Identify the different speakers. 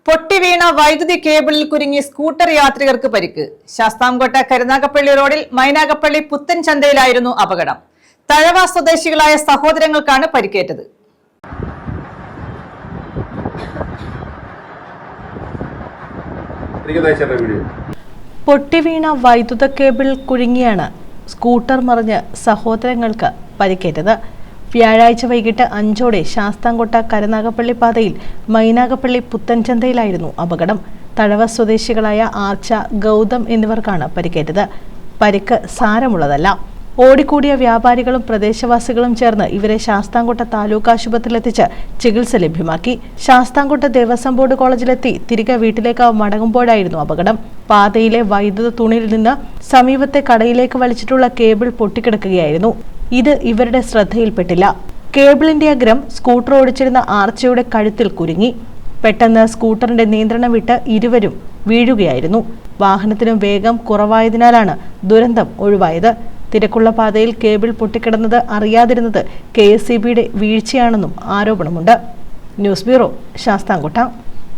Speaker 1: പൊട്ടിവീണ വൈദ്യുതി കേബിളിൽ കുരുങ്ങി സ്കൂട്ടർ യാത്രികർക്ക് പരിക്ക്. ശാസ്താംകോട്ട കരുനാഗപ്പള്ളി റോഡിൽ മൈനാഗപ്പള്ളി പുത്തൻ ചന്തയിലായിരുന്നു അപകടം. തഴവ സ്വദേശികളായ സഹോദരങ്ങൾക്കാണ് പരിക്കേറ്റത്.
Speaker 2: പൊട്ടിവീണ വൈദ്യുത കേബിൾ കുരുങ്ങിയാണ് സ്കൂട്ടർ മറിഞ്ഞ് സഹോദരങ്ങൾക്ക് പരിക്കേറ്റത്. വ്യാഴാഴ്ച വൈകിട്ട് 5ഓടെ ശാസ്താംകോട്ട കരുനാഗപ്പള്ളി പാതയിൽ മൈനാഗപ്പള്ളി പുത്തൻചന്തയിലായിരുന്നു അപകടം. തഴവ സ്വദേശികളായ ആർച്ച, ഗൗതം എന്നിവർക്കാണ് പരിക്കേറ്റത്. പരിക്ക് സാരമുള്ളതല്ല. ഓടിക്കൂടിയ വ്യാപാരികളും പ്രദേശവാസികളും ചേർന്ന് ഇവരെ ശാസ്താംകോട്ട താലൂക്ക് ആശുപത്രിയിലെത്തിച്ച് ചികിത്സ ലഭ്യമാക്കി. ശാസ്താംകോട്ട ദേവസ്വം ബോർഡ് കോളേജിലെത്തി തിരികെ വീട്ടിലേക്ക് മടങ്ങുമ്പോഴായിരുന്നു അപകടം. പാതയിലെ വൈദ്യുത തൂണിൽ നിന്ന് സമീപത്തെ കടയിലേക്ക് വലിച്ചിട്ടുള്ള കേബിൾ പൊട്ടിക്കിടക്കുകയായിരുന്നു. ഇത് ഇവരുടെ ശ്രദ്ധയിൽപ്പെട്ടില്ല. കേബിളിന്റെ അഗ്രം സ്കൂട്ടർ ഓടിച്ചിരുന്ന ആർച്ചയുടെ കഴുത്തിൽ കുരുങ്ങി. പെട്ടെന്ന് സ്കൂട്ടറിന്റെ നിയന്ത്രണം വിട്ട് ഇരുവരും വീഴുകയായിരുന്നു. വാഹനത്തിനും വേഗം കുറവായതിനാലാണ് ദുരന്തം ഒഴിവായത്. തിരക്കുള്ള പാതയിൽ കേബിൾ പൊട്ടിക്കിടന്നത് അറിയാതിരുന്നത് KSEBയുടെ വീഴ്ചയാണെന്നും ആരോപണമുണ്ട്. News bureau, Sasthamkotta.